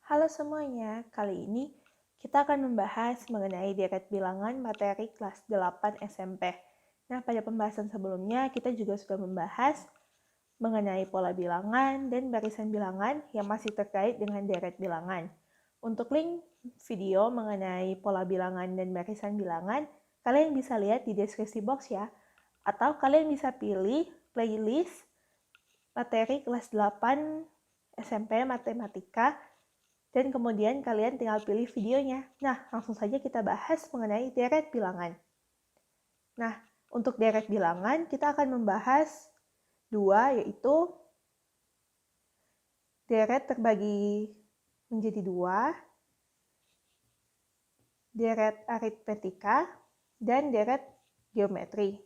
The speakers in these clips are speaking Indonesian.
Halo semuanya, kali ini kita akan membahas mengenai deret bilangan materi kelas 8 SMP. Nah, pada pembahasan sebelumnya kita juga sudah membahas mengenai pola bilangan dan barisan bilangan yang masih terkait dengan deret bilangan. Untuk link video mengenai pola bilangan dan barisan bilangan, kalian bisa lihat di deskripsi box ya. Atau kalian bisa pilih playlist materi kelas 8 SMP Matematika dan kemudian kalian tinggal pilih videonya. Nah, langsung saja kita bahas mengenai deret bilangan. Nah, untuk deret bilangan kita akan membahas dua, yaitu deret terbagi menjadi dua, deret aritmetika, dan deret geometri.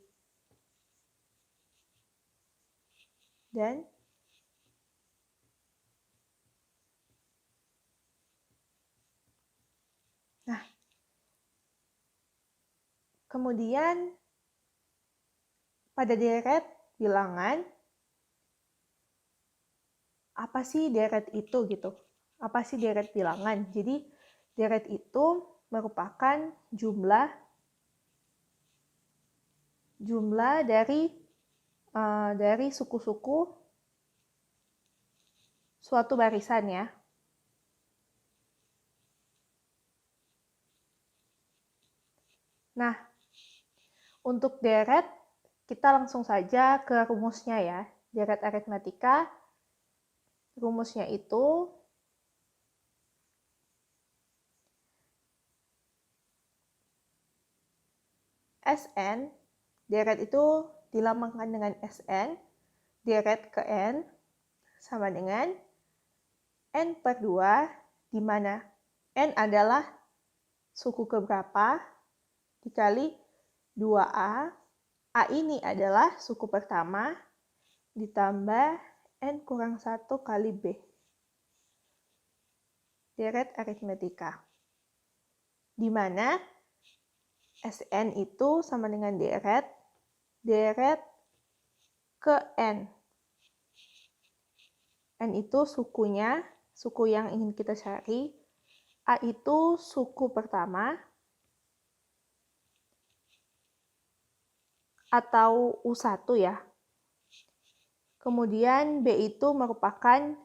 Dan kemudian pada deret bilangan, apa sih deret itu gitu? Apa sih deret bilangan? Jadi deret itu merupakan jumlah dari suku-suku suatu barisan ya. Nah, untuk deret kita langsung saja ke rumusnya ya. Deret aritmetika, rumusnya itu Sn, deret itu dilambangkan dengan Sn, deret ke N sama dengan N per 2, di mana N adalah suku keberapa, dikali 2A, A ini adalah suku pertama, ditambah N kurang 1 kali B. Deret aritmetika. Di mana Sn itu sama dengan deret ke N. N itu sukunya, suku yang ingin kita cari. A itu suku pertama, atau U1 ya. Kemudian B itu merupakan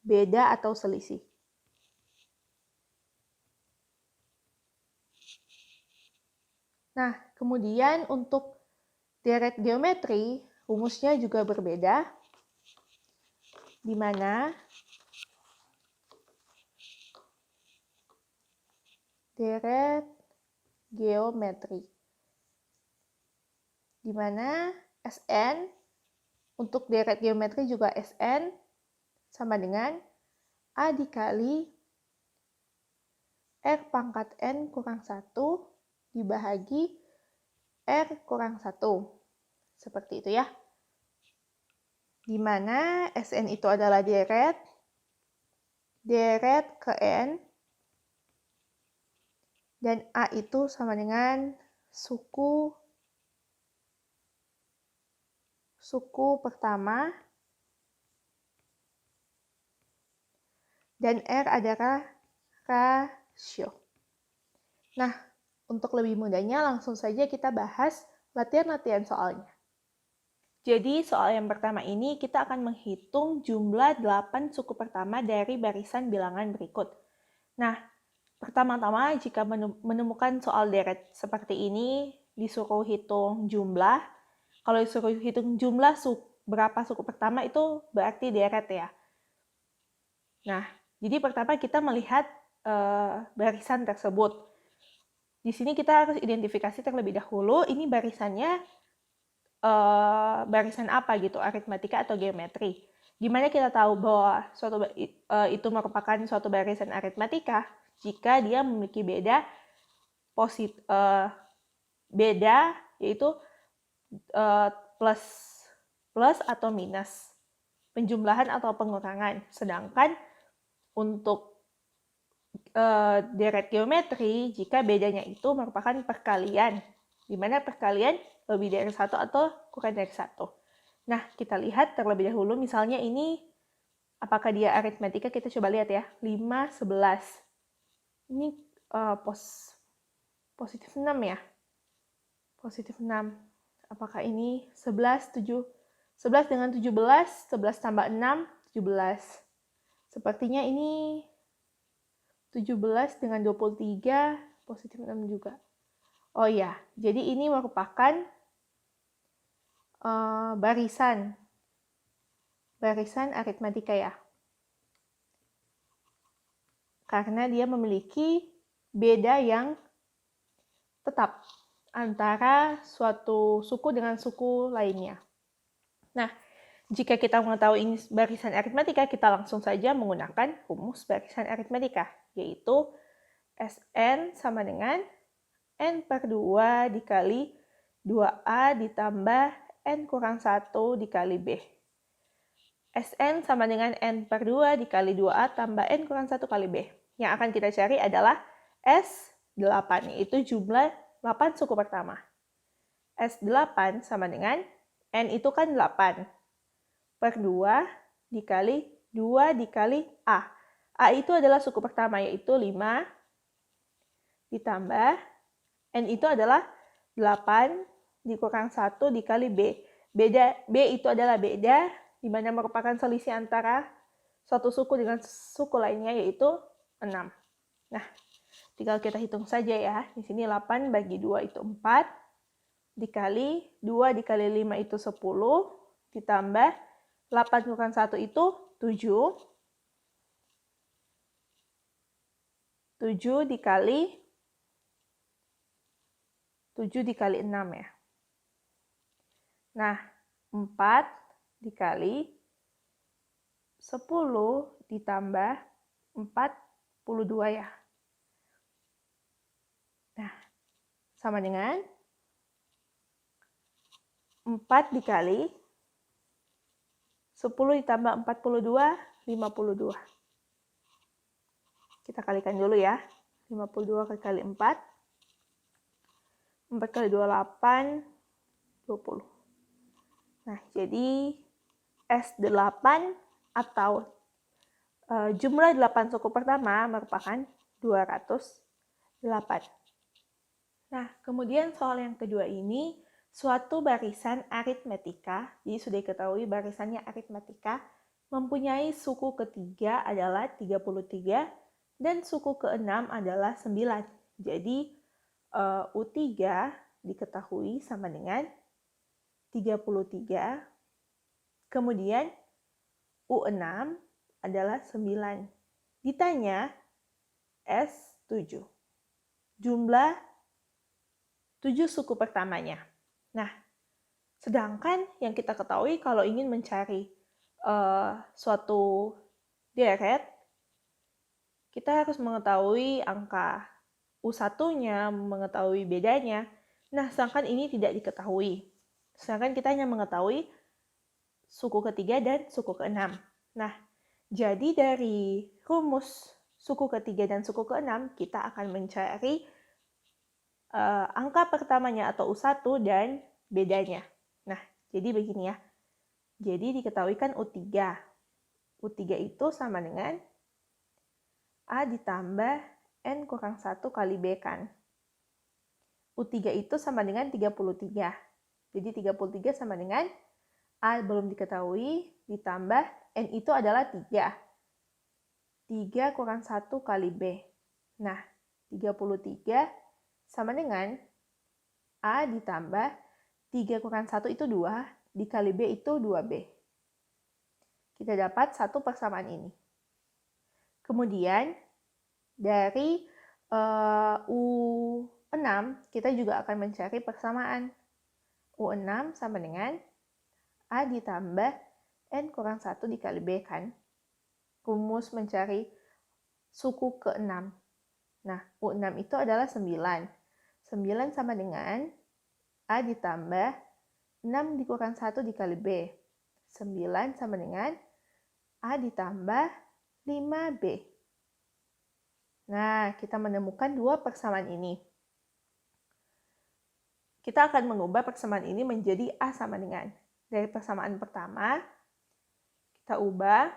beda atau selisih. Nah, kemudian untuk deret geometri, rumusnya juga berbeda, di mana deret geometri, di mana Sn untuk deret geometri juga Sn sama dengan A dikali R pangkat N kurang 1 dibahagi R kurang 1. Seperti itu ya. Di mana Sn itu adalah deret ke N, dan A itu sama dengan suku pertama, dan R adalah rasio. Nah, untuk lebih mudahnya langsung saja kita bahas latihan-latihan soalnya. Jadi soal yang pertama ini kita akan menghitung jumlah 8 suku pertama dari barisan bilangan berikut. Nah, pertama-tama jika menemukan soal deret seperti ini, disuruh hitung jumlah. Kalau disuruh hitung jumlah berapa suku pertama itu berarti deret ya. Nah, jadi pertama kita melihat barisan tersebut. Di sini kita harus identifikasi terlebih dahulu, ini barisannya barisan apa gitu, aritmetika atau geometri. Gimana kita tahu bahwa itu merupakan suatu barisan aritmetika jika dia memiliki beda yaitu plus atau minus, penjumlahan atau pengurangan. Sedangkan untuk deret geometri, jika bedanya itu merupakan perkalian, di mana perkalian lebih dari 1 atau kurang dari 1. Nah, kita lihat terlebih dahulu, misalnya ini Apakah dia aritmetika? Kita coba lihat ya. 5, 11. Ini positif 6 ya. Positif 6. Apakah ini 11 dengan 17, 11 tambah 6, 17. Sepertinya ini 17 dengan 23, positif 6 juga. Oh iya, jadi ini merupakan barisan aritmetika ya. Karena dia memiliki beda yang tetap antara suatu suku dengan suku lainnya. Nah, jika kita mengetahui ini barisan aritmetika, kita langsung saja menggunakan rumus barisan aritmetika, yaitu Sn sama dengan N per 2 dikali 2A ditambah N kurang 1 dikali B. Sn sama dengan N per 2 dikali 2A tambah N kurang 1 kali B. Yang akan kita cari adalah S8, yaitu jumlah 8 suku pertama. S8 sama dengan N itu kan 8 per 2 dikali 2 dikali A. A itu adalah suku pertama, yaitu 5 ditambah N itu adalah 8 dikurang 1 dikali B. B itu adalah beda, di mana merupakan selisih antara suatu suku dengan suku lainnya, yaitu 6. Nah, tinggal kita hitung saja ya. Di sini 8 bagi 2 itu 4, dikali 2 dikali 5 itu 10, ditambah 8 kurang 1 itu 7. 7 dikali 6 ya. Nah, 4 dikali 10 ditambah 42 ya. Nah, sama dengan 4 dikali 10 ditambah 42, 52. Kita kalikan dulu ya. 52 kali 4. 4 kali 2, 8, 20. Nah, jadi S8 atau jumlah 8 suku pertama merupakan 208. Nah, kemudian soal yang kedua ini, suatu barisan aritmetika, jadi sudah diketahui barisannya aritmetika, mempunyai suku ketiga adalah 33 dan suku keenam adalah 9. Jadi, U3 diketahui sama dengan 33, kemudian U6 adalah 9. Ditanya S7, jumlah 7 suku pertamanya. Nah, sedangkan yang kita ketahui kalau ingin mencari suatu deret, kita harus mengetahui angka U1-nya, mengetahui bedanya. Nah, sedangkan ini tidak diketahui. Sedangkan kita hanya mengetahui suku ketiga dan suku keenam. Nah, jadi dari rumus suku ketiga dan suku keenam, kita akan mencari angka pertamanya atau U1 dan bedanya. Nah, jadi begini ya. Jadi diketahui kan U3. U3 itu sama dengan A ditambah N kurang 1 kali B kan. U3 itu sama dengan 33. Jadi 33 sama dengan A belum diketahui ditambah N itu adalah 3. 3 kurang 1 kali B. Nah, 33 sama dengan A ditambah 3 kurang 1 itu 2, dikali B itu 2B. Kita dapat satu persamaan ini. Kemudian, dari U6, kita juga akan mencari persamaan. U6 sama dengan A ditambah N kurang 1 dikali B kan. Rumus mencari suku ke-6. Nah, U6 itu adalah 9. 9 sama dengan A ditambah 6 dikurang 1 dikali B. 9 sama dengan A ditambah 5B. Nah, kita menemukan dua persamaan ini. Kita akan mengubah persamaan ini menjadi A sama dengan. Dari persamaan pertama, kita ubah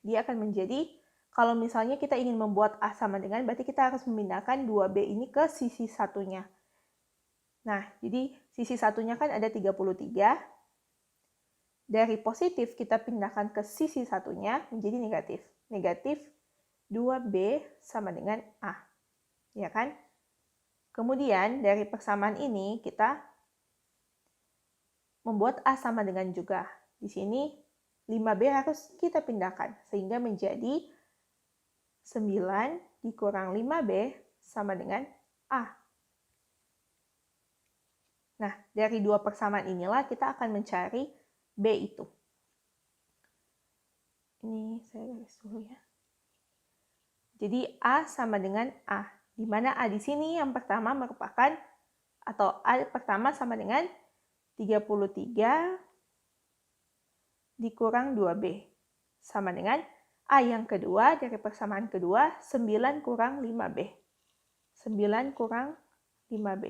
Dia akan menjadi, kalau misalnya kita ingin membuat A sama dengan, berarti kita harus memindahkan 2B ini ke sisi satunya. Nah, jadi sisi satunya kan ada 33. Dari positif kita pindahkan ke sisi satunya menjadi negatif. Negatif 2B sama dengan A. Ya kan? Kemudian dari persamaan ini kita membuat A sama dengan juga. Di sini 5B harus kita pindahkan sehingga menjadi 9 dikurang 5B sama dengan A. Nah, dari dua persamaan inilah kita akan mencari B itu. Ini saya garis dulu ya. Jadi A sama dengan A. Di mana A di sini yang pertama merupakan, atau A pertama sama dengan 33 dikurang 2B. Sama dengan A yang kedua dari persamaan kedua, 9 kurang 5B. 9 kurang 5B.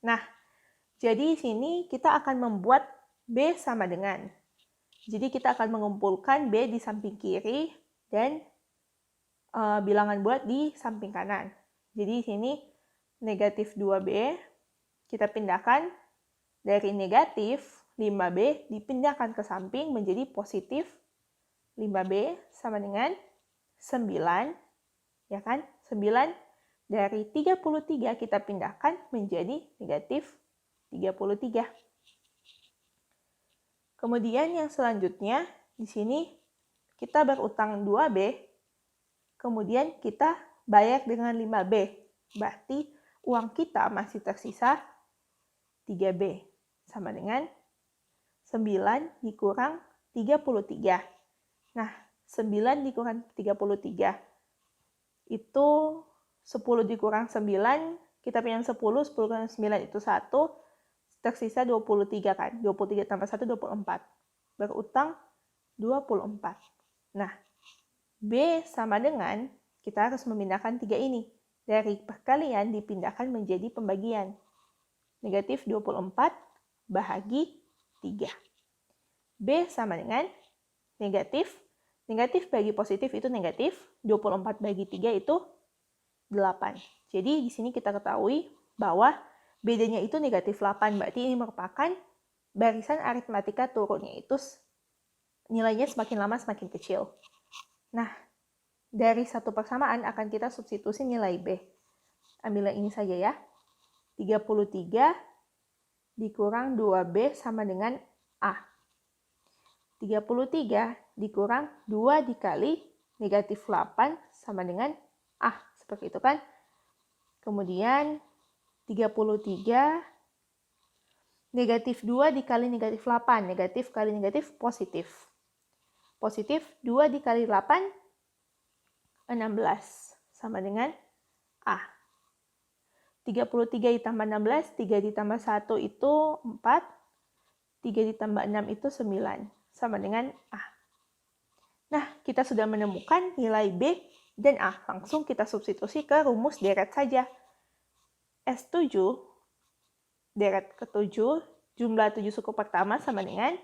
Nah, jadi di sini kita akan membuat B sama dengan. Jadi kita akan mengumpulkan B di samping kiri dan bilangan bulat di samping kanan. Jadi di sini negatif 2B kita pindahkan dari negatif 5B dipindahkan ke samping menjadi positif 5B sama dengan 9, ya kan? 9 dari 33 kita pindahkan menjadi negatif 33. Kemudian yang selanjutnya, di sini kita berutang 2B, kemudian kita bayar dengan 5B. Berarti uang kita masih tersisa 3B. Sama dengan 9 dikurang 33. Nah, 9 dikurang 33 itu 10 dikurang 9, kita pinjam 10 kurang 9 itu 1, tersisa 23 kan. 23 tambah 1, 24. Berutang 24. Nah, B sama dengan, kita harus memindahkan 3 ini. Dari perkalian dipindahkan menjadi pembagian. Negatif 24 bahagi 3. B sama dengan negatif. Negatif bagi positif itu negatif. 24 bagi 3 itu 8. Jadi di sini kita ketahui bahwa bedanya itu negatif 8. Berarti ini merupakan barisan aritmatika turun, yaitu nilainya semakin lama semakin kecil. Nah, dari satu persamaan akan kita substitusi nilai B. Ambil yang ini saja ya. 33 dikurang 2B sama dengan A. 33 dikurang 2 dikali negatif 8 sama dengan A. Seperti itu kan. Kemudian 33 negatif 2 dikali negatif 8. Negatif kali negatif positif. Positif 2 dikali 8, 16. Sama dengan A. 33 ditambah 16, 3 ditambah 1 itu 4, 3 ditambah 6 itu 9, sama dengan A. Nah, kita sudah menemukan nilai B dan A. Langsung kita substitusi ke rumus deret saja. S7, deret ke-7, jumlah 7 suku pertama sama dengan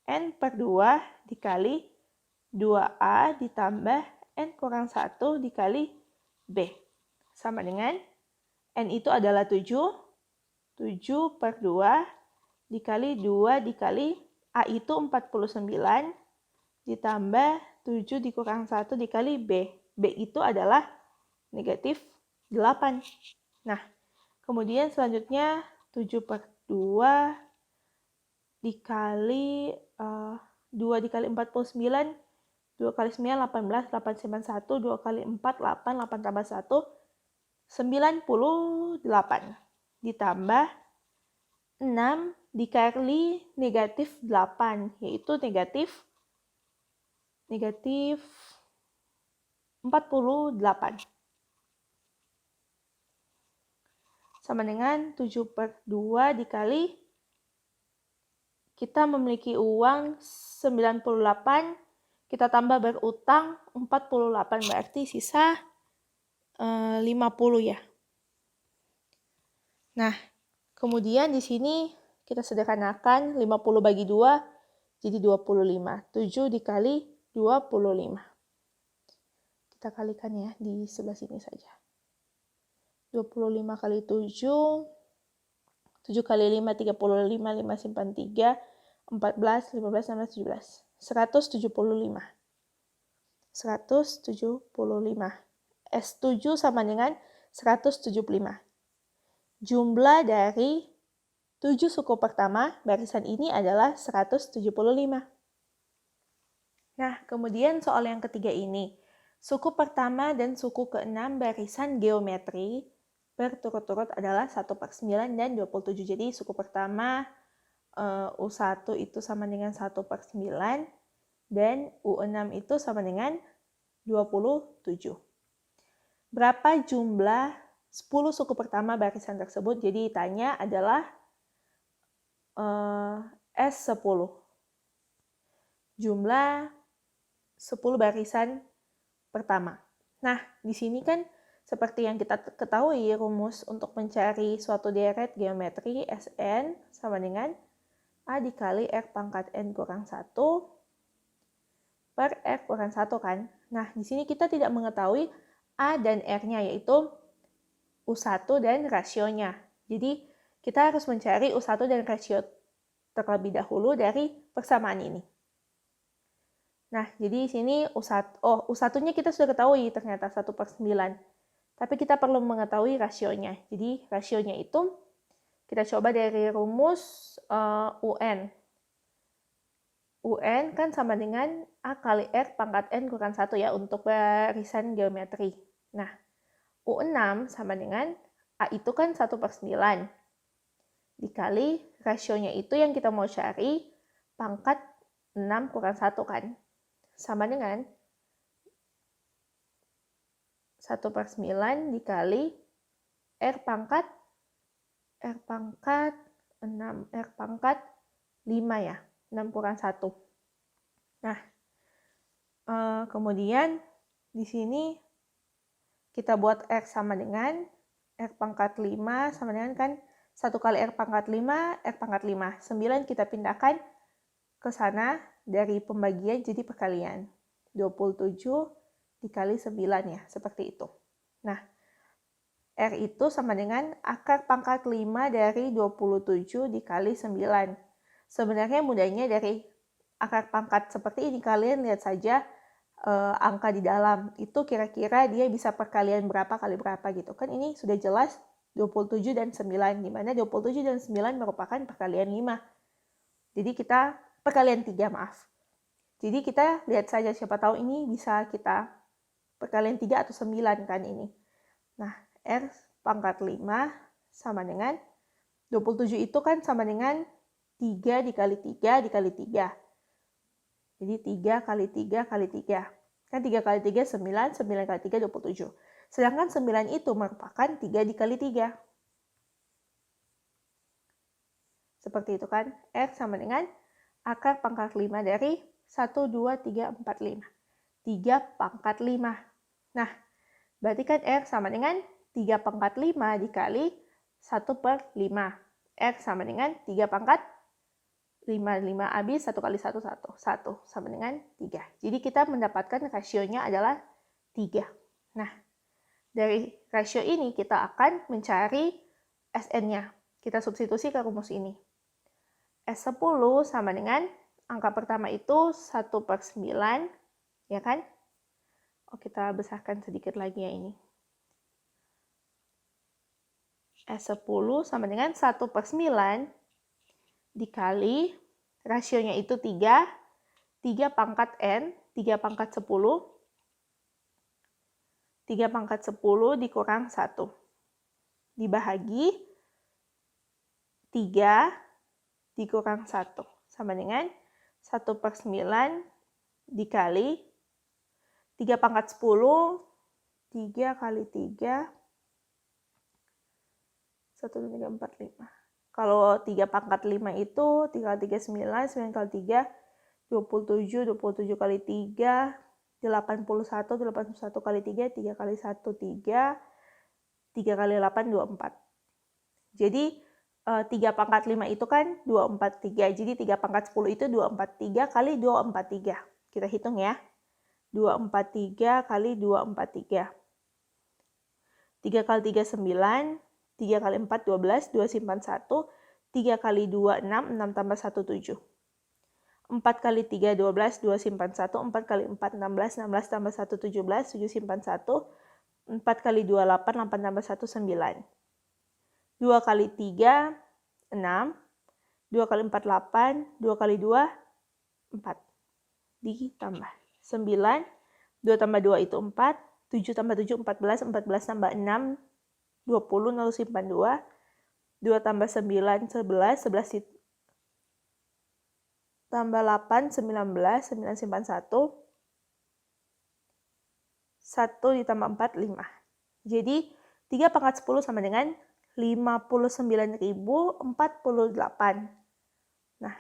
N per 2 dikali 2A ditambah N kurang 1 dikali B. Sama dengan N itu adalah 7. 7 per 2 dikali 2 dikali A itu 49 ditambah 7 dikurang 1 dikali B. B itu adalah negatif 8. Nah, kemudian selanjutnya 7 per 2 dikali 2 dikali 49, 2 kali 9, 18, 8 9, 1, 2 kali 4, 8, 8 tambah 1, 98 ditambah 6 dikali negatif 8, yaitu negatif 48. Sama dengan 7 per 2 dikali, kita memiliki uang 98, kita tambah berutang 48, berarti sisa 50 ya. Nah, kemudian di sini kita sederhanakan 50 bagi 2, Jadi 25. 7 dikali 25. Kita kalikan ya di sebelah sini saja. 25 kali 7, 7 kali 5, 35, 5 simpan 3, 14, 15, 16, 17. 175. 175. S7 sama dengan 175. Jumlah dari 7 suku pertama barisan ini adalah 175. Nah, kemudian soal yang ketiga ini. Suku pertama dan suku ke-6 barisan geometri berturut-turut adalah 1/9 dan 27. Jadi suku pertama U1 itu sama dengan 1/9 dan U6 itu sama dengan 27. Berapa jumlah 10 suku pertama barisan tersebut? Jadi ditanya adalah S10. Jumlah 10 barisan pertama. Nah, di sini kan seperti yang kita ketahui, rumus untuk mencari suatu deret geometri Sn sama dengan A dikali R pangkat N kurang 1 per R kurang 1 kan. Nah, di sini kita tidak mengetahui A dan R-nya, yaitu U1 dan rasionya. Jadi, kita harus mencari U1 dan rasio terlebih dahulu dari persamaan ini. Nah, jadi di sini U1-nya kita sudah ketahui ternyata 1/9. Tapi kita perlu mengetahui rasionya. Jadi, rasionya itu kita coba dari rumus UN. UN kan sama dengan A kali R pangkat N kurang 1 ya untuk barisan geometri. Nah, U6 sama dengan A itu kan 1/9. Dikali rasionya itu yang kita mau cari pangkat 6 kurang 1 kan. Sama dengan 1/9 dikali R pangkat 6, R pangkat 5 ya. 6 kurang 1. Nah, kemudian di sini kita buat R sama dengan R pangkat 5 sama dengan kan 1 kali R pangkat 5, R pangkat 5. 9 kita pindahkan ke sana dari pembagian jadi perkalian. 27 dikali 9 ya, seperti itu. Nah, R itu sama dengan akar pangkat 5 dari 27 dikali 9. Sebenarnya mudahnya dari akar pangkat seperti ini, kalian lihat saja angka di dalam. Itu kira-kira dia bisa perkalian berapa kali berapa gitu. Kan ini sudah jelas 27 dan 9, di mana 27 dan 9 merupakan perkalian 5. Jadi kita perkalian 3, maaf. Jadi kita lihat saja, siapa tahu ini bisa kita perkalian 3 atau 9 kan ini. Nah, R pangkat 5 sama dengan 27 itu kan sama dengan 3 dikali 3 dikali 3. Jadi 3 kali 3 kali 3. Kan 3 kali 3 9, 9 kali 3 27. Sedangkan 9 itu merupakan 3 dikali 3. Seperti itu kan. R sama dengan akar pangkat 5 dari 1, 2, 3, 4, 5. 3 pangkat 5. Nah, berarti kan R sama dengan 3 pangkat 5 dikali 1/5. R sama dengan 3 pangkat 5 habis, 1 kali 1, 1. 1 sama dengan 3. Jadi kita mendapatkan rasionya adalah 3. Nah, dari rasio ini kita akan mencari Sn-nya. Kita substitusi ke rumus ini. S10 sama dengan angka pertama itu 1/9, ya kan? Kita besarkan sedikit lagi ya ini. S10 sama dengan 1/9 dikali rasionya itu 3, 3 pangkat N, 3 pangkat 10, 3 pangkat 10 dikurang 1. Dibahagi 3 dikurang 1. Sama dengan 1/9 dikali 3 pangkat 10, 3 kali 3, 1, 2, 3, 4, 5. Kalau 3 pangkat 5 itu 3 kali 3, 9, 9 kali 3, 27, 27 kali 3, 81, 81 kali 3, 3 kali 1, 3, 3 kali 8, 24. Jadi 3 pangkat 5 itu kan 243. Jadi 3 pangkat 10 itu 243 kali 243. Kita hitung ya. 243 kali 243. 3 kali 3, 9. 3 kali 4, 12. 2 simpan 1. 3 kali 2, 6. 6 tambah 1, 7. 4 kali 3, 12. 2 simpan 1. 4 kali 4, 16. 16 tambah 1, 17. 7 simpan 1. 4 kali 2, 8. 8 tambah 1, 9. 2 kali 3, 6. 2 kali 4, 8. 2 kali 2, 4. Ditambah 9. 2 tambah 2 itu 4. 7 tambah 7, 14. 14 tambah 6, 20. Lalu simpan 2. 2 tambah 9, 11. 11 tambah 8, 19. 9 simpan 1. 1 ditambah 4, 5. Jadi 3 pangkat 10 sama dengan 59.048. Nah,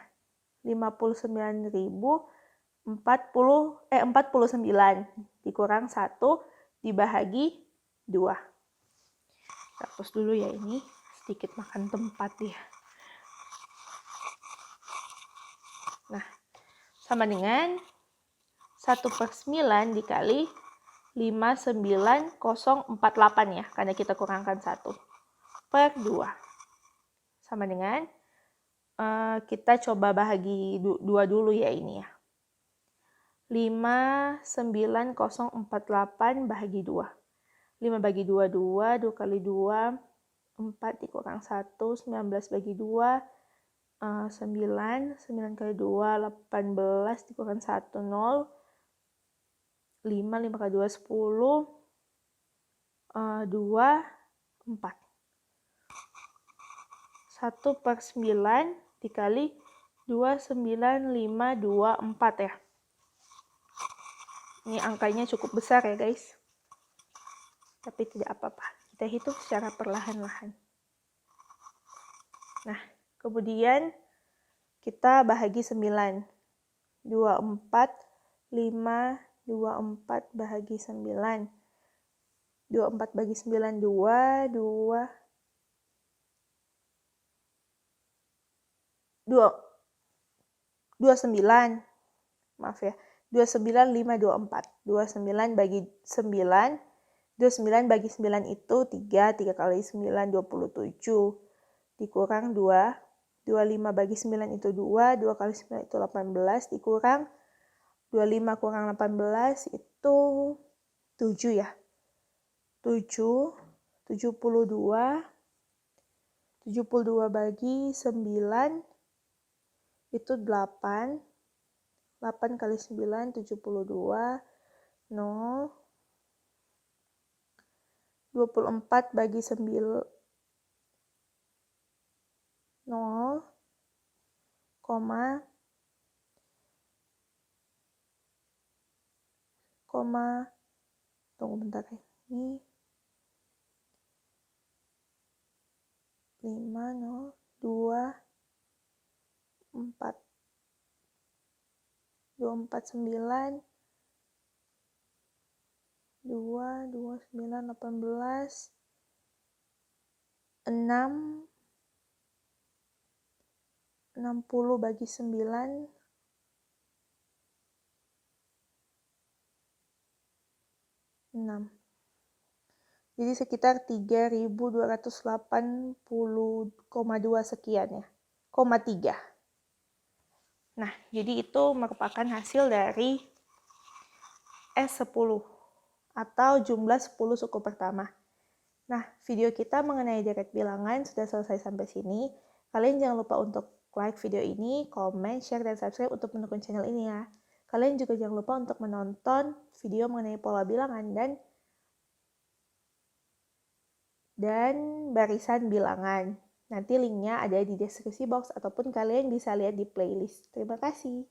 59.049 dikurang 1 dibahagi 2. Hapus dulu ya ini, sedikit makan tempat ya. Nah, sama dengan 1/9 dikali 59048 ya, karena kita kurangkan 1/2. Sama dengan, kita coba bahagi 2 dulu ya ini ya. 59048 bahagi 2. 5 bagi 2, 2. 2 kali 2, 4 dikurang 1. 19 bagi 2, 9. 9 kali 2, 18 dikurang 1, 0. 5, 5 kali 2, 10. 2, 4. 1/9 dikali 29524 ya. Ini angkanya cukup besar ya guys. Tapi tidak apa-apa. Kita hitung secara perlahan-lahan. Nah, kemudian kita bahagi 9. 24, 5, 24 bahagi 9. 24 bagi 9, 2, 2, 29. Maaf ya. 29, 5, 24. 29 bagi 9. 29 bagi 9 itu 3. 3 kali 9, 27. Dikurang 2. 25 bagi 9 itu 2. 2 kali 9 itu 18. Dikurang 25 kurang 18 itu 7 ya. 7. 72. 72 bagi 9 itu 8. 8 kali 9, 72. 0. 24 bagi 9, 0, koma, tunggu bentar ya, ini 5, 0, 2, 4, 24, 9, 2, 2, 9, 18, 6, 60 bagi 9, 6. Jadi sekitar 3.280,2 sekian ya, 3. Nah, jadi itu merupakan hasil dari S10 atau jumlah 10 suku pertama. Nah, video kita mengenai deret bilangan sudah selesai sampai sini. Kalian jangan lupa untuk like video ini, komen, share, dan subscribe untuk mendukung channel ini ya. Kalian juga jangan lupa untuk menonton video mengenai pola bilangan dan barisan bilangan. Nanti linknya ada di deskripsi box ataupun kalian bisa lihat di playlist. Terima kasih.